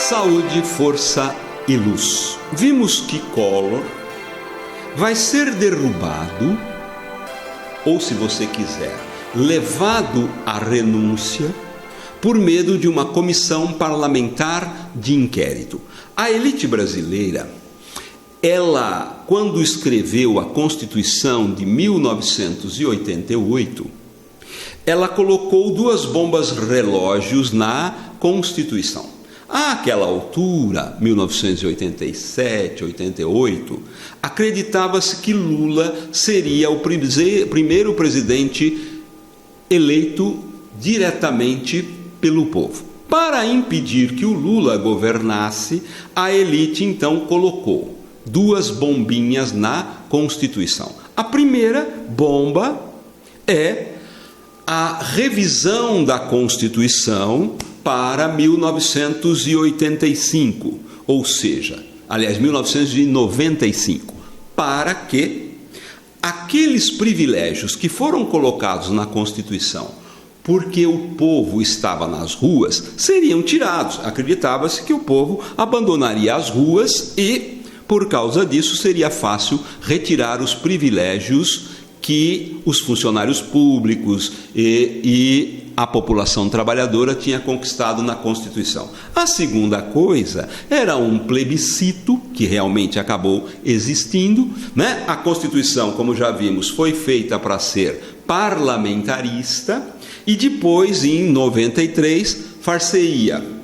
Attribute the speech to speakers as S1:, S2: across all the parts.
S1: Saúde, força e luz. Vimos que Collor vai ser derrubado, ou se você quiser, levado à renúncia, por medo de uma comissão parlamentar de inquérito. A elite brasileira, ela, quando escreveu a Constituição de 1988, ela colocou duas bombas relógios na Constituição. Àquela altura, 1987, 88, acreditava-se que Lula seria o primeiro presidente eleito diretamente pelo povo. Para impedir que o Lula governasse, a elite então colocou duas bombinhas na Constituição. A primeira bomba é a revisão da Constituição para 1985, ou seja, 1995, para que aqueles privilégios que foram colocados na Constituição porque o povo estava nas ruas seriam tirados. Acreditava-se que o povo abandonaria as ruas e, por causa disso, seria fácil retirar os privilégios que os funcionários públicos e a população trabalhadora tinha conquistado na Constituição. A segunda coisa era um plebiscito, que realmente acabou existindo, né? A Constituição, como já vimos, foi feita para ser parlamentarista e depois, em 93, far-se-ia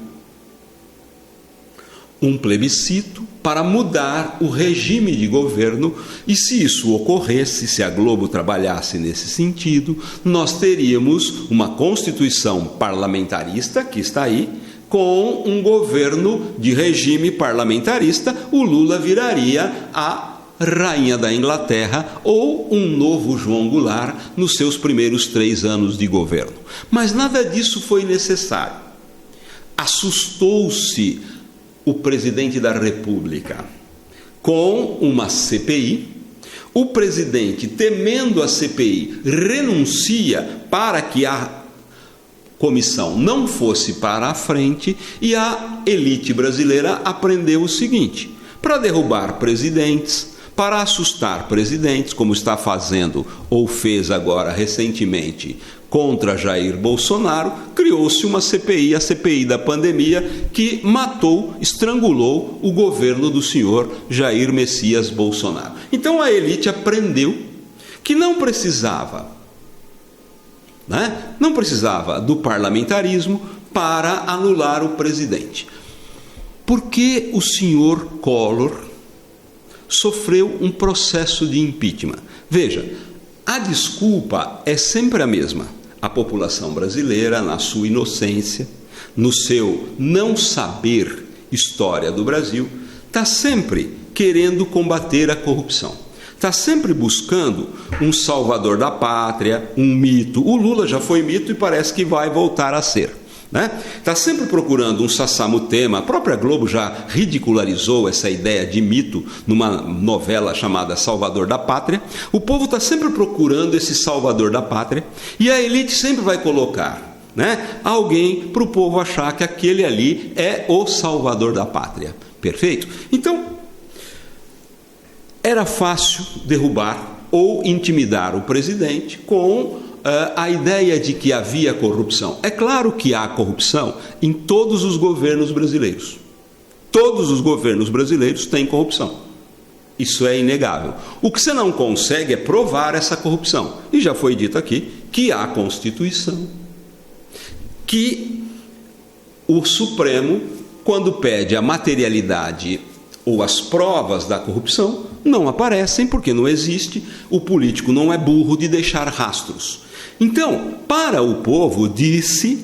S1: um plebiscito para mudar o regime de governo, e se isso ocorresse, se a Globo trabalhasse nesse sentido, nós teríamos uma Constituição parlamentarista, que está aí, com um governo de regime parlamentarista. O Lula viraria a rainha da Inglaterra ou um novo João Goulart nos seus primeiros 3 anos de governo. Mas nada disso foi necessário. Assustou-se o presidente da República com uma CPI. O presidente, temendo a CPI, renuncia para que a comissão não fosse para a frente, e a elite brasileira aprendeu o seguinte: para derrubar presidentes, para assustar presidentes, como está fazendo ou fez agora recentemente contra Jair Bolsonaro, criou-se uma CPI, a CPI da pandemia, que matou, estrangulou o governo do senhor Jair Messias Bolsonaro. Então a elite aprendeu que não precisava do parlamentarismo para anular o presidente. Por que o senhor Collor sofreu um processo de impeachment? Veja, a desculpa é sempre a mesma. A população brasileira, na sua inocência, no seu não saber história do Brasil, está sempre querendo combater a corrupção. Está sempre buscando um salvador da pátria, um mito. O Lula já foi mito e parece que vai voltar a ser. Está sempre procurando um Sassamutema. A própria Globo já ridicularizou essa ideia de mito numa novela chamada Salvador da Pátria. O povo está sempre procurando esse salvador da pátria, e a elite sempre vai colocar alguém para o povo achar que aquele ali é o salvador da pátria. Perfeito? Então, era fácil derrubar ou intimidar o presidente com a ideia de que havia corrupção. É claro que há corrupção em todos os governos brasileiros. Todos os governos brasileiros têm corrupção. Isso é inegável. O que você não consegue é provar essa corrupção. E já foi dito aqui que há Constituição, que o Supremo, quando pede a materialidade ou as provas da corrupção, não aparecem porque não existe. O político não é burro de deixar rastros. Então, para o povo, disse-se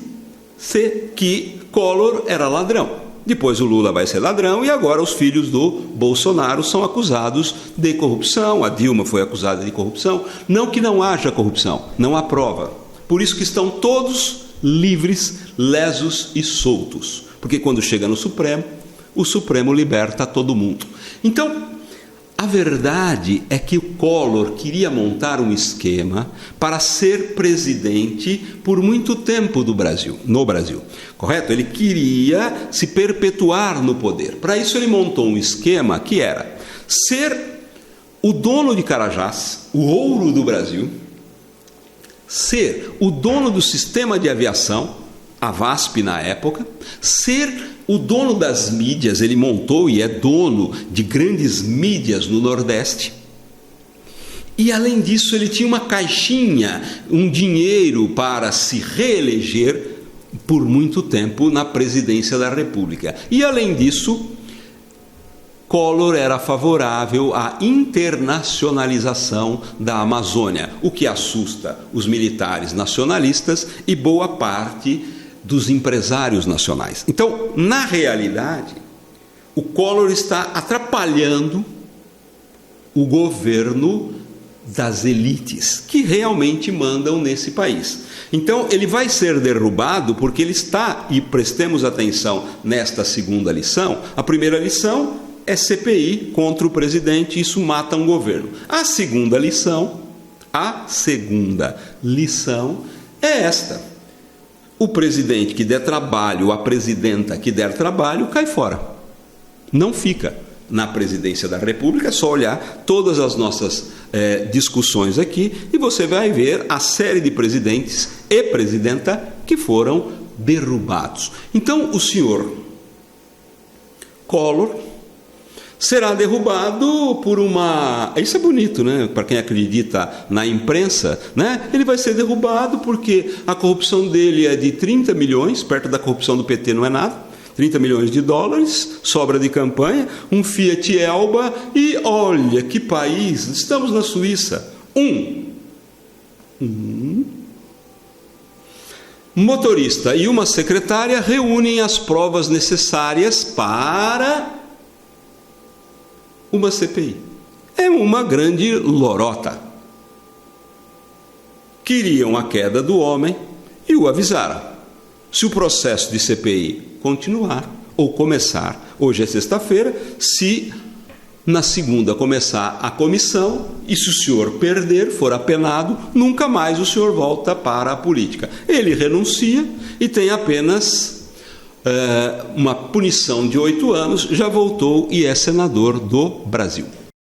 S1: que Collor era ladrão. Depois o Lula vai ser ladrão, e agora os filhos do Bolsonaro são acusados de corrupção. A Dilma foi acusada de corrupção. Não que não haja corrupção, não há prova. Por isso que estão todos livres, lesos e soltos. Porque quando chega no Supremo, o Supremo liberta todo mundo. Então, A verdade é que o Collor queria montar um esquema para ser presidente por muito tempo no Brasil, correto? Ele queria se perpetuar no poder. Para isso ele montou um esquema que era ser o dono de Carajás, o ouro do Brasil, ser o dono do sistema de aviação, a VASP na época, ser o dono das mídias. Ele montou e é dono de grandes mídias no Nordeste. E além disso, ele tinha uma caixinha, um dinheiro para se reeleger por muito tempo na presidência da República. E além disso, Collor era favorável à internacionalização da Amazônia, o que assusta os militares nacionalistas e boa parte dos empresários nacionais. Então, na realidade, o Collor está atrapalhando o governo das elites que realmente mandam nesse país. Então, ele vai ser derrubado porque ele está, e prestemos atenção nesta segunda lição, a primeira lição é CPI contra o presidente, isso mata um governo. A segunda lição é esta: o presidente que der trabalho, a presidenta que der trabalho, cai fora. Não fica na presidência da República. É só olhar todas as nossas discussões aqui e você vai ver a série de presidentes e presidenta que foram derrubados. Então, o senhor Collor será derrubado por uma... Isso é bonito, né? Para quem acredita na imprensa, né? Ele vai ser derrubado porque a corrupção dele é de 30 milhões, perto da corrupção do PT não é nada, 30 milhões de dólares, sobra de campanha, um Fiat Elba e olha que país, estamos na Suíça, motorista e uma secretária reúnem as provas necessárias para uma CPI. É uma grande lorota. Queriam a queda do homem e o avisaram. Se o processo de CPI continuar ou começar, hoje é sexta-feira, se na segunda começar a comissão e se o senhor perder, for apenado, nunca mais o senhor volta para a política. Ele renuncia e tem apenas uma punição de 8 anos, já voltou e é senador do Brasil.